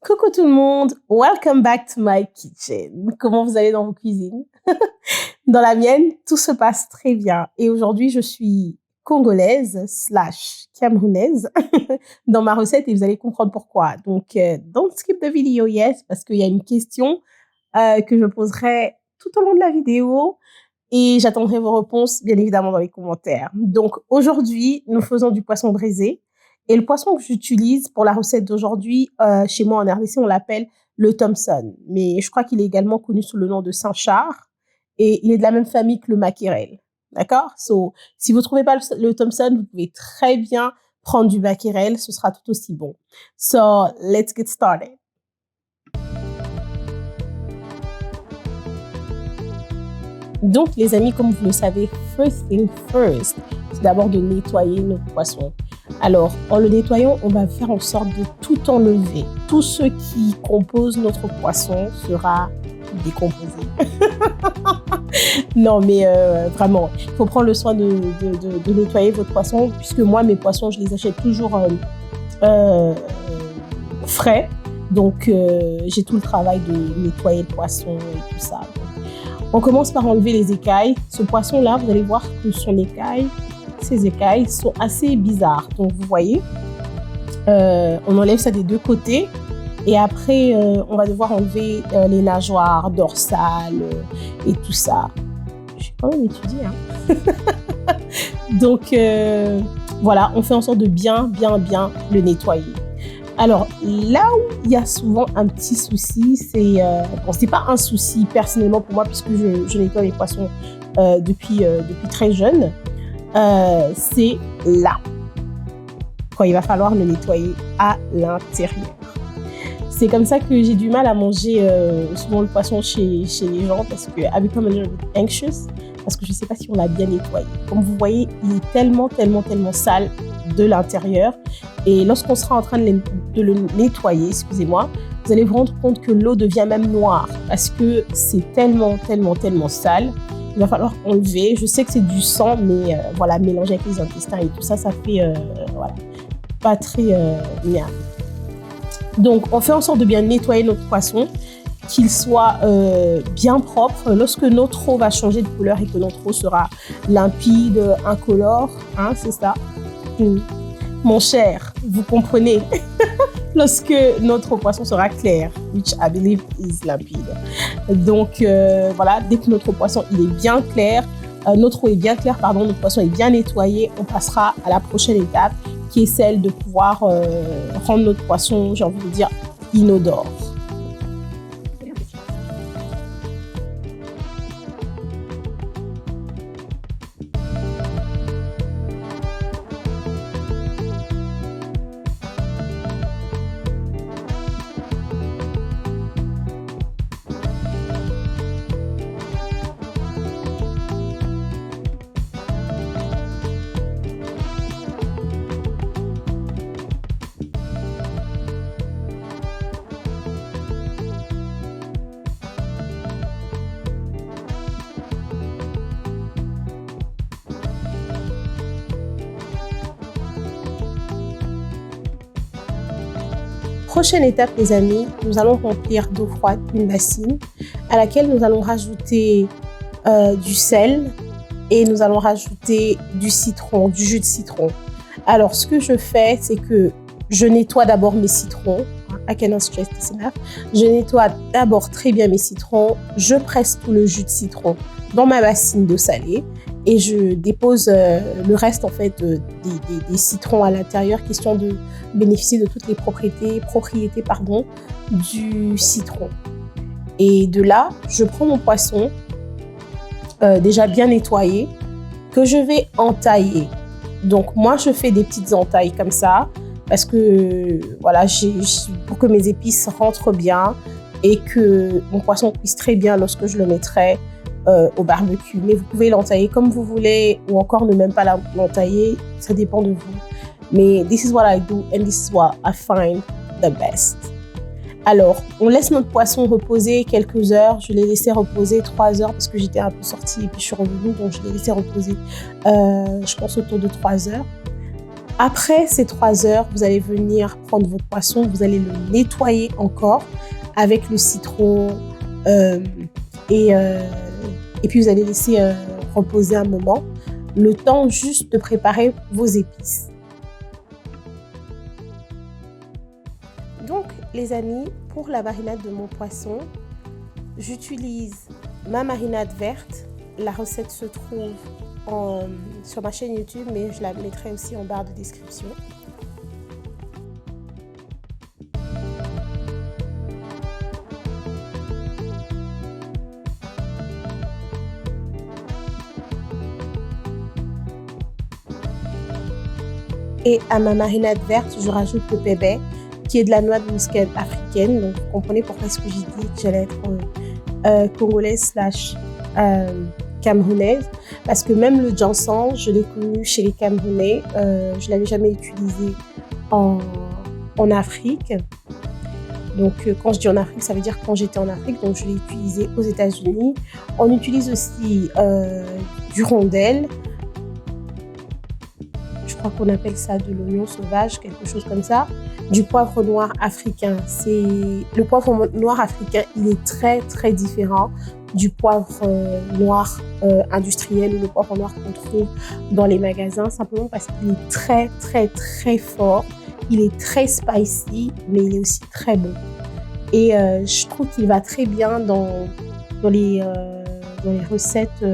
Coucou tout le monde, welcome back to my kitchen. Comment vous allez dans vos cuisines? Dans la mienne, tout se passe très bien. Et aujourd'hui, je suis congolaise / camerounaise dans ma recette et vous allez comprendre pourquoi. Donc, don't skip the video, yes, parce qu'il y a une question que je poserai tout au long de la vidéo et j'attendrai vos réponses, bien évidemment, dans les commentaires. Donc, aujourd'hui, nous faisons du poisson braisé. Et le poisson que j'utilise pour la recette d'aujourd'hui, chez moi en RDC, on l'appelle le Thompson. Mais je crois qu'il est également connu sous le nom de Saint-Char. Et il est de la même famille que le mackerel. D'accord? So, si vous ne trouvez pas le Thompson, vous pouvez très bien prendre du mackerel. Ce sera tout aussi bon. So, let's get started. Donc, les amis, comme vous le savez, first thing first, c'est d'abord de nettoyer notre poisson. Alors, en le nettoyant, on va faire en sorte de tout enlever. Tout ce qui compose notre poisson sera décomposé. Non, mais vraiment, il faut prendre le soin de nettoyer votre poisson, puisque moi, mes poissons, je les achète toujours frais. Donc, j'ai tout le travail de nettoyer le poisson et tout ça. On commence par enlever les écailles. Ce poisson-là, vous allez voir que ses écailles sont assez bizarres. Donc, vous voyez, on enlève ça des deux côtés. Et après, on va devoir enlever les nageoires dorsales et tout ça. J'ai quand même étudié, hein. Donc, voilà, on fait en sorte de bien le nettoyer. Alors, là où il y a souvent un petit souci, c'est... bon, c'est pas un souci personnellement pour moi, puisque je nettoie les poissons depuis très jeune. C'est là, quand il va falloir le nettoyer à l'intérieur. C'est comme ça que j'ai du mal à manger souvent le poisson chez les gens, parce que I become a little bit anxious, parce que je ne sais pas si on l'a bien nettoyé. Comme vous voyez, il est tellement sale de l'intérieur. Et lorsqu'on sera en train de le nettoyer, excusez-moi, vous allez vous rendre compte que l'eau devient même noire, parce que c'est tellement sale. Il va falloir enlever. Je sais que c'est du sang, mais voilà, mélanger avec les intestins et tout ça, ça fait voilà, pas très bien. Donc, on fait en sorte de bien nettoyer notre poisson, qu'il soit bien propre. Lorsque notre eau va changer de couleur et que notre eau sera limpide, incolore, hein, c'est ça. Mon cher, vous comprenez. Lorsque notre poisson sera clair, which I believe is limpide. Donc, voilà, dès que notre poisson il est bien clair, notre eau est bien claire, pardon, notre poisson est bien nettoyé, on passera à la prochaine étape, qui est celle de pouvoir rendre notre poisson, j'ai envie de dire, inodore. Prochaine étape, les amis, nous allons remplir d'eau froide une bassine à laquelle nous allons rajouter du sel et nous allons rajouter du jus de citron. Alors, ce que je fais, c'est que je nettoie d'abord mes citrons. I cannot stress this enough. Je nettoie d'abord très bien mes citrons. Je presse tout le jus de citron dans ma bassine d'eau salée et je dépose le reste en fait des citrons à l'intérieur, question de bénéficier de toutes les propriétés du citron. Et de là, je prends mon poisson déjà bien nettoyé que je vais entailler. Donc moi, je fais des petites entailles comme ça parce que voilà, pour que mes épices rentrent bien et que mon poisson cuise très bien lorsque je le mettrai au barbecue. Mais vous pouvez l'entailler comme vous voulez ou encore ne même pas l'entailler, ça dépend de vous. Mais this is what I do and this is what I find the best. Alors, on laisse notre poisson reposer quelques heures. Je l'ai laissé reposer 3 heures parce que j'étais un peu sortie et puis je suis revenue. Donc, je l'ai laissé reposer, je pense, autour de 3 heures. Après ces 3 heures, vous allez venir prendre votre poisson, vous allez le nettoyer encore avec le citron et puis vous allez laisser reposer un moment, le temps juste de préparer vos épices. Donc les amis, pour la marinade de mon poisson, j'utilise ma marinade verte. La recette se trouve sur ma chaîne YouTube, mais je la mettrai aussi en barre de description. Et à ma marinade verte, je rajoute le pébé, qui est de la noix de muscade africaine. Donc, vous comprenez pourquoi est-ce que j'ai dit que j'allais être congolaise / camerounaise. Parce que même le ginseng, je l'ai connu chez les Camerounais. Je ne l'avais jamais utilisé en Afrique. Donc, quand je dis en Afrique, ça veut dire quand j'étais en Afrique. Donc, je l'ai utilisé aux États-Unis. On utilise aussi du rondelle. Je crois qu'on appelle ça de l'oignon sauvage, quelque chose comme ça. Du poivre noir africain. Le poivre noir africain, il est très, très différent du poivre noir industriel ou le poivre noir qu'on trouve dans les magasins, simplement parce qu'il est très, très, très fort. Il est très spicy, mais il est aussi très bon. Et je trouve qu'il va très bien dans les recettes,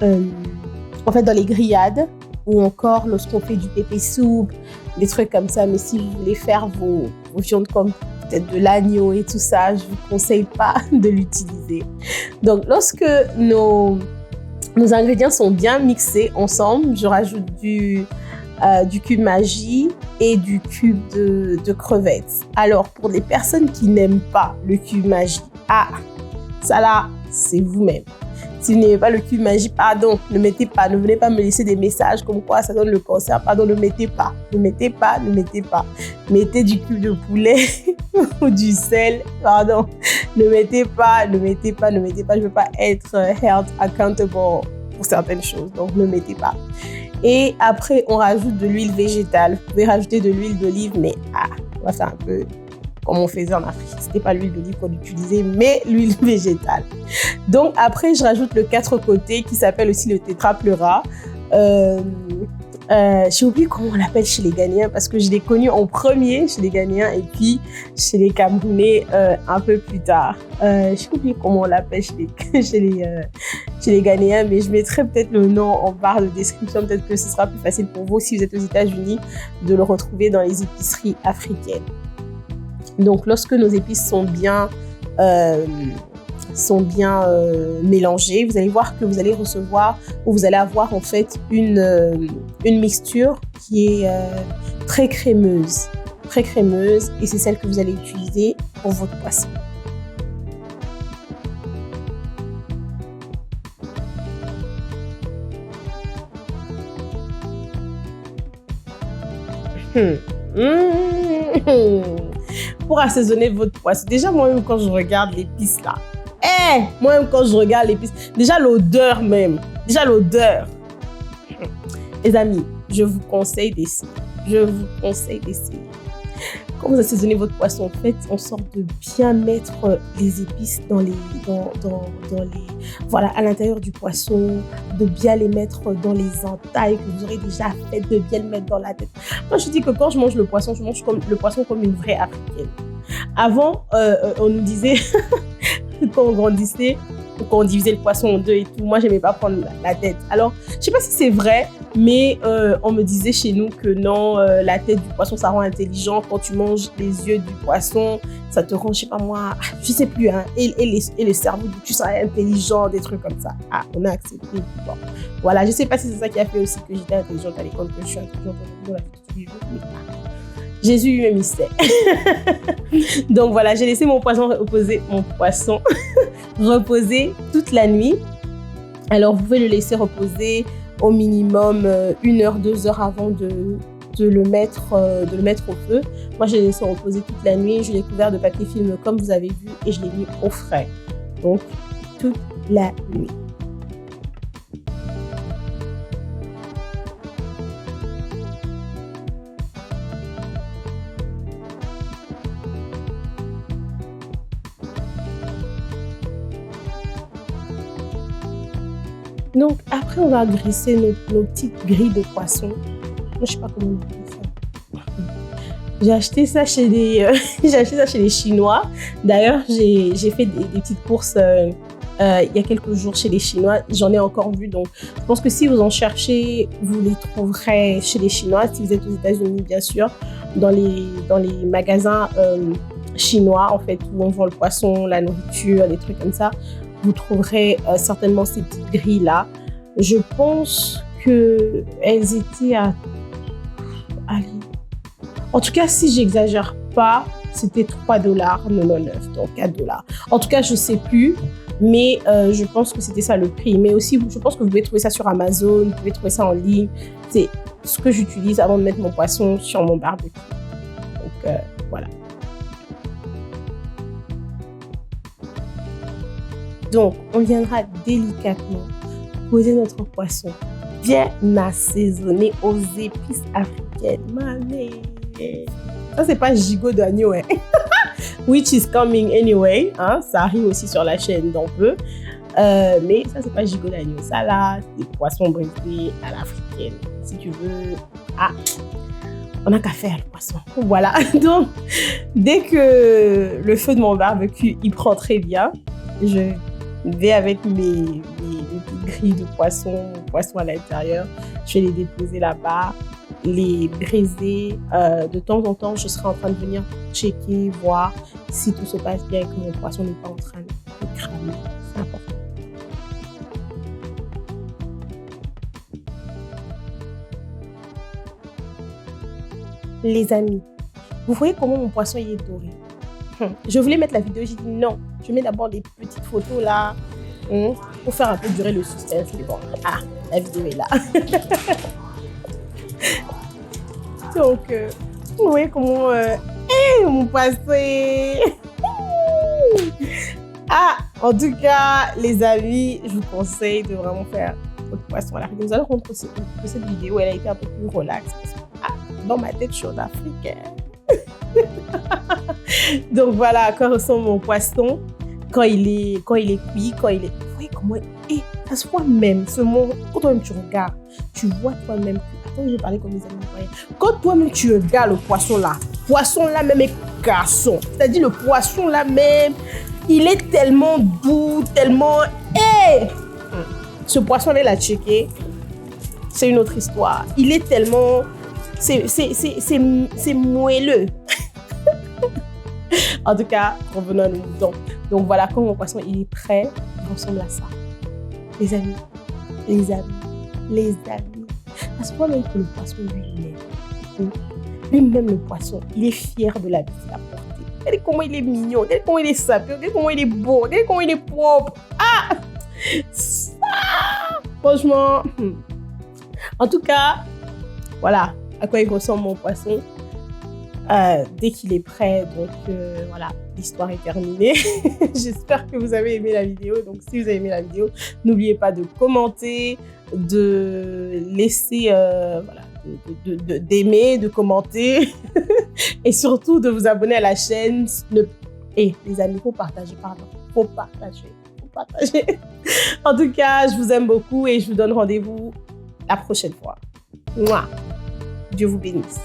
en fait, dans les grillades, ou encore lorsqu'on fait du pépé soupe, des trucs comme ça. Mais si vous voulez faire vos viandes comme peut-être de l'agneau et tout ça, je ne vous conseille pas de l'utiliser. Donc, lorsque nos ingrédients sont bien mixés ensemble, je rajoute du cube Maggi et du cube de crevettes. Alors, pour les personnes qui n'aiment pas le cube Maggi, ça là, c'est vous-même. Si vous n'aimez pas le cube Maggi, pardon, ne mettez pas. Ne venez pas me laisser des messages comme quoi ça donne le cancer. Pardon, ne mettez pas. Ne mettez pas, ne mettez pas. Mettez du cube de poulet ou du sel. Pardon. Ne mettez pas, ne mettez pas, ne mettez pas. Je ne veux pas être health accountable pour certaines choses. Donc, ne mettez pas. Et après, on rajoute de l'huile végétale. Vous pouvez rajouter de l'huile d'olive, mais on va faire un peu comme on faisait en Afrique. C'était pas l'huile d'olive qu'on utilisait, mais l'huile végétale. Donc après, je rajoute le 4 côtés qui s'appelle aussi le tétra pleura. J'ai oublié comment on l'appelle chez les Ghanéens parce que je l'ai connu en premier chez les Ghanéens et puis chez les Camerounais un peu plus tard. J'ai oublié comment on l'appelle chez les Ghanéens, mais je mettrai peut-être le nom en barre de description. Peut-être que ce sera plus facile pour vous si vous êtes aux États-Unis de le retrouver dans les épiceries africaines. Donc, lorsque nos épices sont bien mélangées, vous allez voir que vous allez recevoir ou vous allez avoir en fait une mixture qui est très crémeuse, et c'est celle que vous allez utiliser pour votre poisson. Pour assaisonner votre poisson. Déjà, moi-même, quand je regarde l'épice là, déjà l'odeur même, les amis, je vous conseille d'essayer. Quand vous assaisonnez votre poisson, faites en sorte de bien mettre les épices à l'intérieur du poisson, de bien les mettre dans les entailles que vous aurez déjà faites, de bien le mettre dans la tête. Moi, je dis que quand je mange le poisson, je mange le poisson comme une vraie africaine. Avant, on nous disait, quand on grandissait, quand on divisait le poisson en deux et tout, moi, j'aimais pas prendre la tête. Alors, je sais pas si c'est vrai, mais on me disait chez nous que non, la tête du poisson, ça rend intelligent. Quand tu manges les yeux du poisson, ça te rend, je sais pas moi, je sais plus, hein, et le cerveau, tu seras intelligent, des trucs comme ça. On a accepté. Bon. Voilà, je sais pas si c'est ça qui a fait aussi que j'étais intelligente à l'école, que je suis intelligente dans la vie de tous les jours, mais Jésus lui-même, il sait. Donc voilà, j'ai laissé mon poisson reposer toute la nuit. Alors, vous pouvez le laisser reposer au minimum 1 heure, 2 heures avant de le mettre au feu. Moi, je l'ai laissé reposer toute la nuit. Je l'ai couvert de papier film comme vous avez vu et je l'ai mis au frais. Donc, toute la nuit. Donc, après, on va graisser nos petites grilles de poisson. Moi, je sais pas comment on appelle ça. J'ai acheté ça chez les Chinois. D'ailleurs, j'ai fait des petites courses il y a quelques jours chez les Chinois. J'en ai encore vu. Donc, je pense que si vous en cherchez, vous les trouverez chez les Chinois. Si vous êtes aux États-Unis, bien sûr, dans les magasins chinois, en fait, où on vend le poisson, la nourriture, des trucs comme ça, vous trouverez certainement ces petites grilles-là. Je pense qu'elles étaient à... Allez. En tout cas, si j'exagère pas, c'était $3,99, donc $4. En tout cas, je sais plus, mais je pense que c'était ça le prix. Mais aussi, je pense que vous pouvez trouver ça sur Amazon, vous pouvez trouver ça en ligne. C'est ce que j'utilise avant de mettre mon poisson sur mon barbecue. Donc, voilà. Donc, on viendra délicatement poser notre poisson bien assaisonné aux épices africaines. Mamé. Ça, c'est pas gigot d'agneau, hein. Which is coming anyway. Hein? Ça arrive aussi sur la chaîne d'un peu. Mais ça, c'est pas gigot d'agneau. Ça, là, c'est des poissons brisés à l'africaine. Si tu veux... Ah, on n'a qu'à faire le poisson. Voilà. Donc, dès que le feu de mon barbecue, il prend très bien, je vais avec mes petites grilles de poisson à l'intérieur. Je vais les déposer là-bas, les briser. De temps en temps, je serai en train de venir checker, voir si tout se passe bien et que mon poisson n'est pas en train de cramer. C'est important. Les amis, vous voyez comment mon poisson il est doré? Je voulais mettre la vidéo, j'ai dit non. Je mets d'abord des petites photos là pour faire un peu durer le suspense. Bon, ah, la vidéo est là. Donc, vous voyez comment mon poisson est... Ah, en tout cas, les amis, je vous conseille de vraiment faire votre poisson à l'africaine. Vous allez rendre compte que cette vidéo, elle a été un peu plus relaxe. Dans ma tête, je suis en africaine. Donc voilà à quoi ressemble mon poisson quand il est cuit, quand il est... Vous voyez comment il est... Ça se voit même, quand toi-même tu regardes, tu vois toi-même que... Attends, je vais parler comme les amis. Quand toi-même tu regardes le poisson là même est garçon. C'est-à-dire le poisson là même, il est tellement doux, tellement... Ce poisson là, il a checké. C'est une autre histoire. Il est tellement... C'est moelleux. En tout cas, revenons à nos moutons. Donc voilà, quand mon poisson il est prêt, il ressemble à ça. Les amis. Parce que même que le poisson lui-même le poisson, il est fier de la vie qu'il a portée. Regardez comment il est mignon, regardez comment il est sapé, regardez comment il est beau, regardez comment il est propre. Ah! Ça! Franchement. En tout cas, voilà à quoi il ressemble mon poisson. Dès qu'il est prêt, donc voilà, l'histoire est terminée. J'espère que vous avez aimé la vidéo. Donc si vous avez aimé la vidéo, n'oubliez pas de commenter, de laisser, d'aimer, de commenter et surtout de vous abonner à la chaîne. Et les amis, faut partager. En tout cas, je vous aime beaucoup et je vous donne rendez-vous la prochaine fois. Mouah. Dieu vous bénisse.